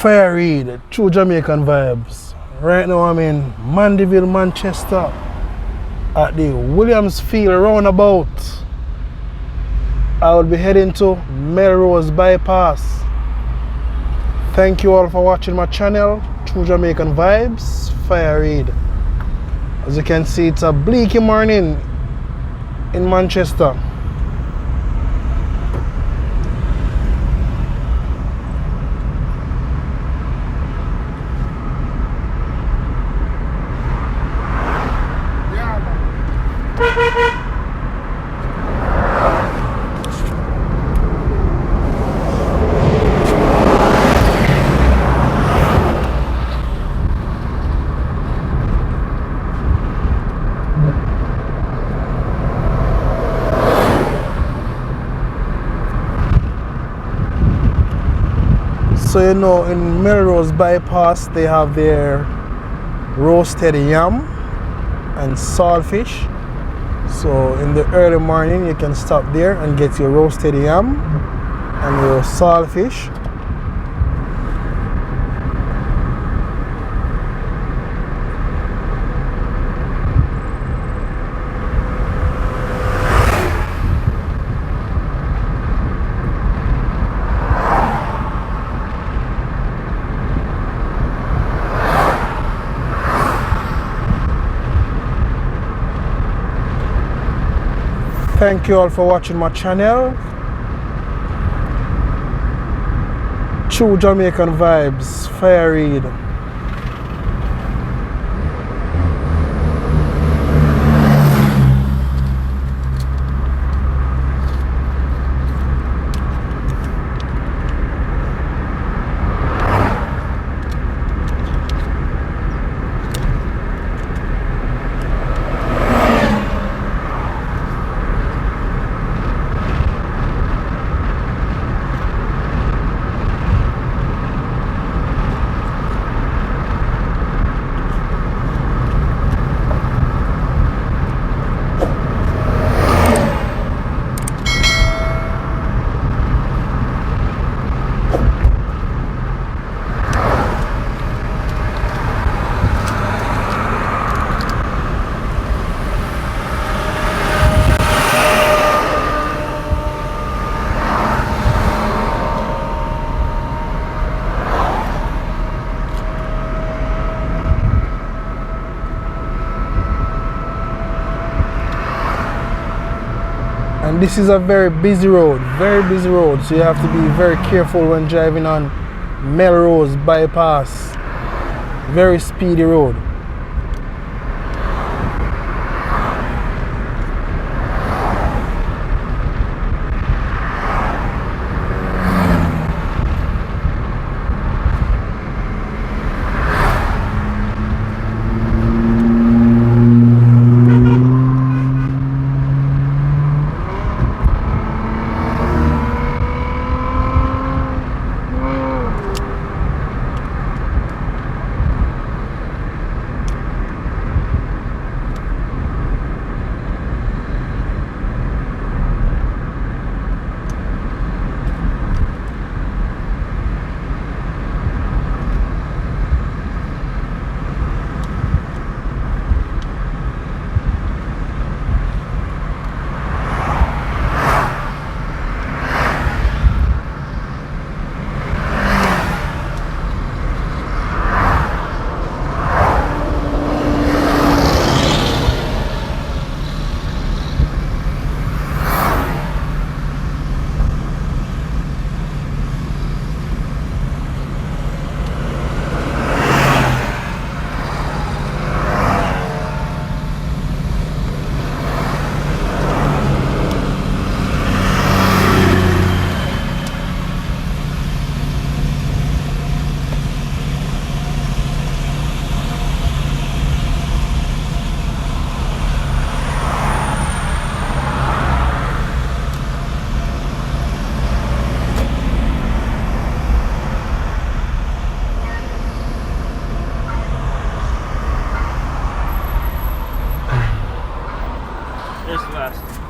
Fire Reid, true Jamaican vibes. Right now I'm in Mandeville, Manchester at the Williams Field roundabout. I will be heading to Melrose Bypass. Thank you all for watching my channel, True Jamaican Vibes, Fire Reid. As you can see, it's a bleaky morning in Manchester. So you know, in Melrose Bypass they have their roasted yam and saltfish. So in the early morning you can stop there and get your roasted yam and your saltfish. Thank you all for watching my channel. True Jamaican Vibes, Fire Reid. And this is a very busy road, so you have to be very careful when driving on Melrose Bypass. Very speedy road.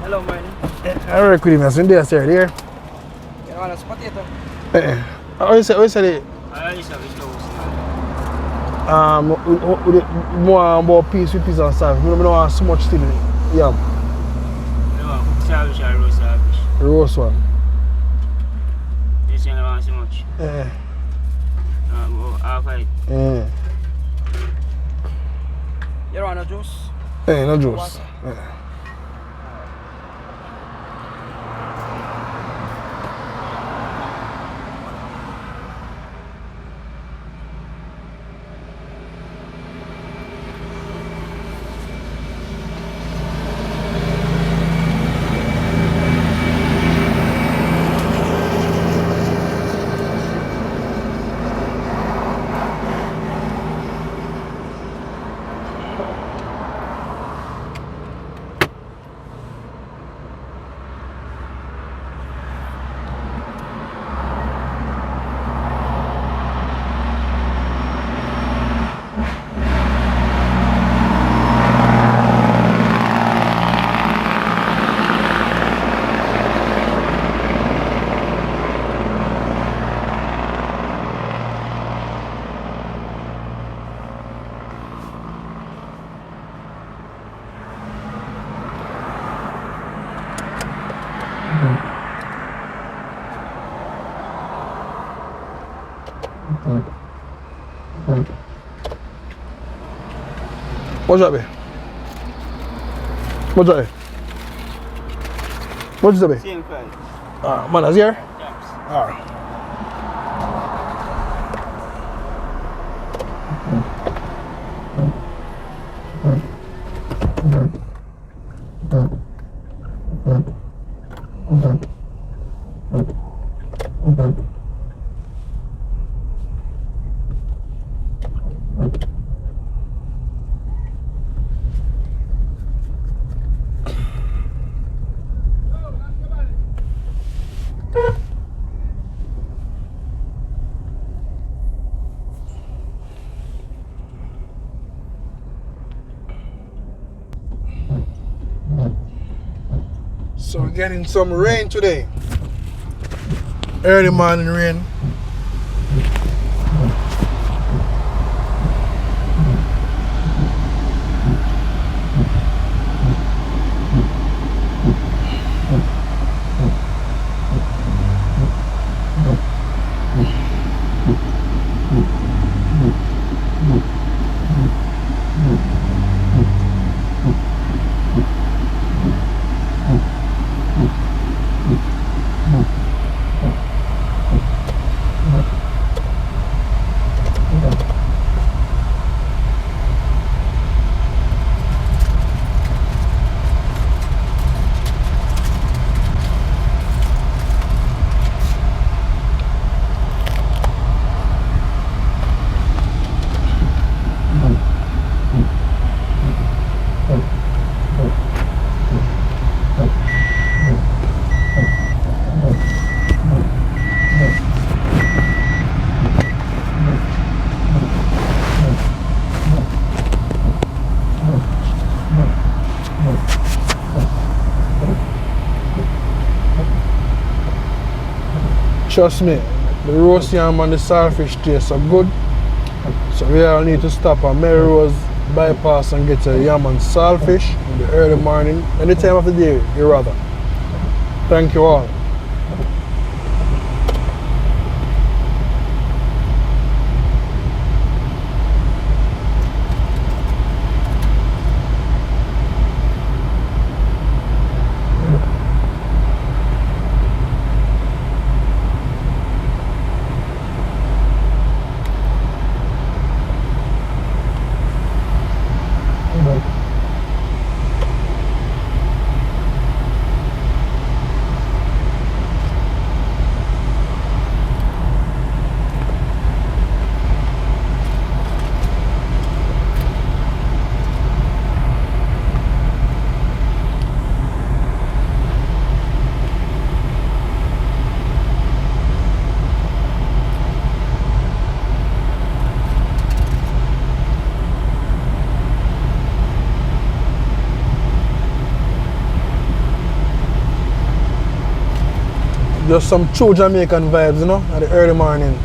Hello, man. I work with him as in there, sir. There. You want a potato? I always say I just have a toast. More about piece with piece and salad. I don't want so much still in it. Yeah. No, cook salad or roast salad. Roast one. This thing I don't want so much. Yeah. Half it. Yeah. You don't want no juice? Hey, no juice. Yeah. What's that be? What's that be? What's that be? Same price. Man, is here? Yes. Alright. So we're getting some rain today. Early morning rain. Trust me, the roast yam and the saltfish taste so good. So we all need to stop at Melrose bypass and get a yam and saltfish in the early morning, any time of the day you rather. Thank you all. Just some true Jamaican vibes, you know, at the early morning.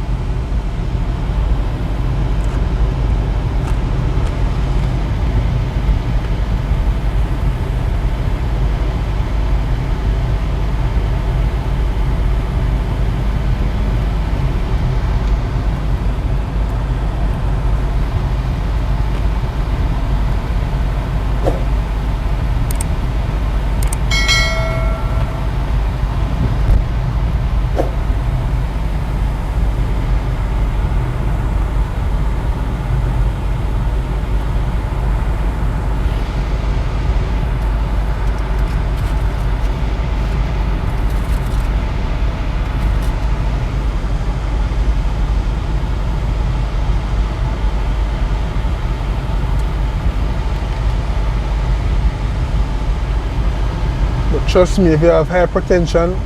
trust me, if you have hypertension,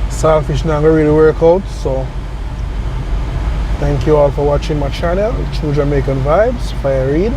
saltfish not gonna really work out. So thank you all for watching my channel, True Jamaican Vibes, Fire Reed.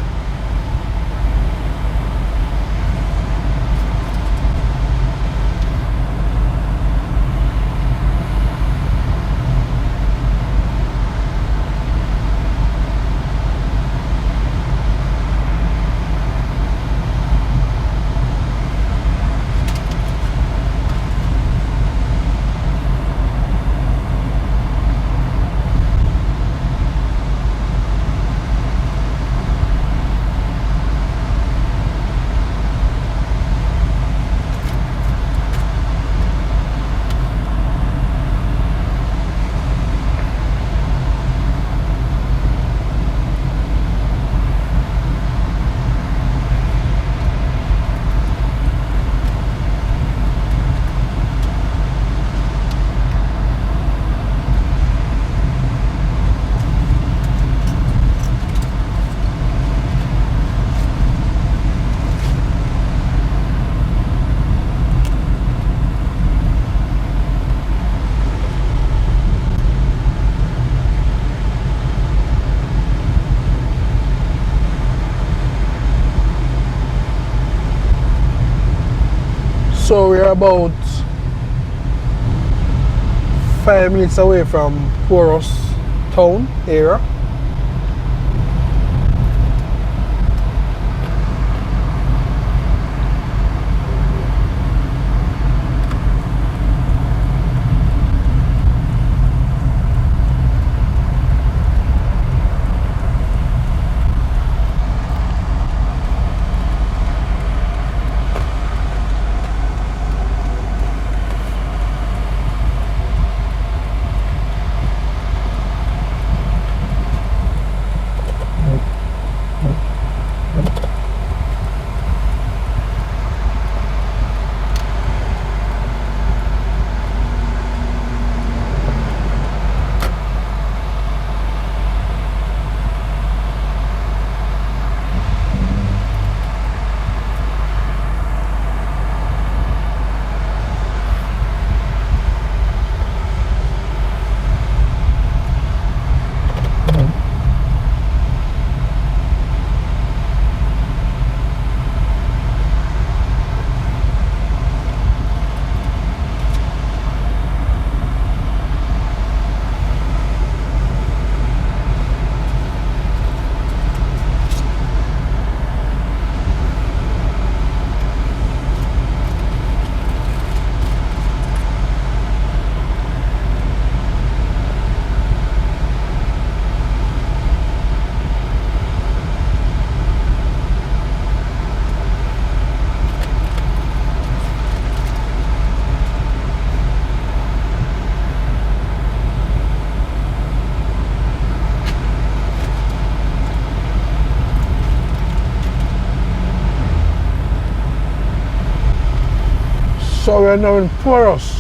So we're about 5 minutes away from Poros town area. So we're now in Poros.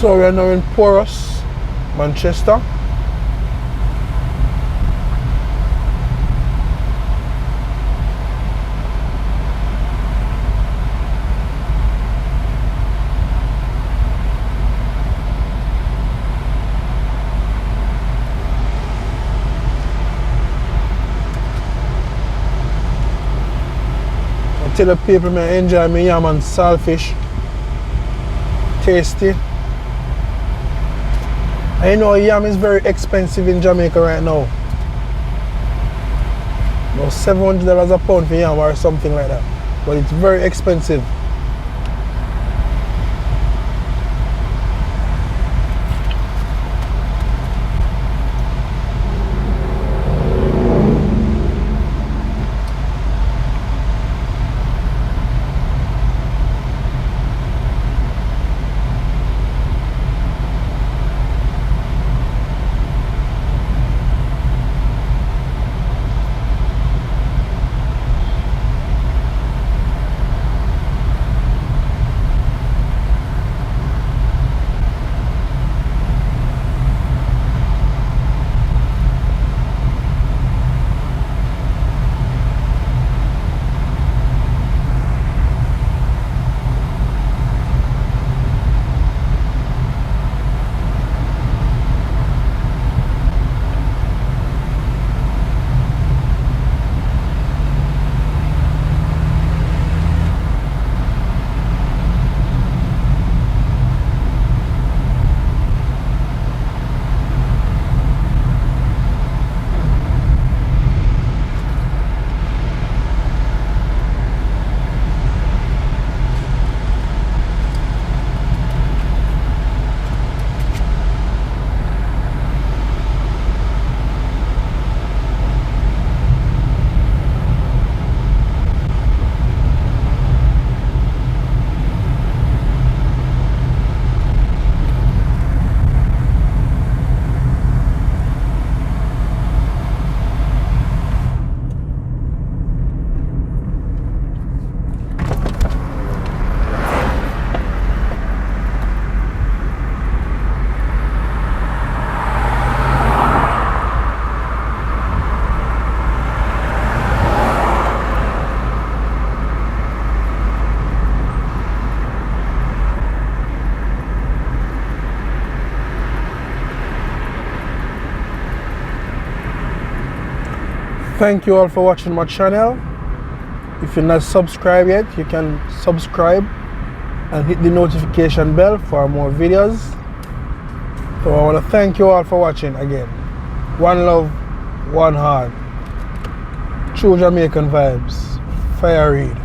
So we are now in Porus, Manchester. I tell the people me enjoy my yam and saltfish. Tasty. I know yam is very expensive in Jamaica right now. About $700 a pound for yam or something like that. But it's very expensive. Thank you all for watching my channel. If you're not subscribed yet, you can subscribe and hit the notification bell for more videos. So I want to thank you all for watching again. One love, one heart. True Jamaican vibes. Fire Reid.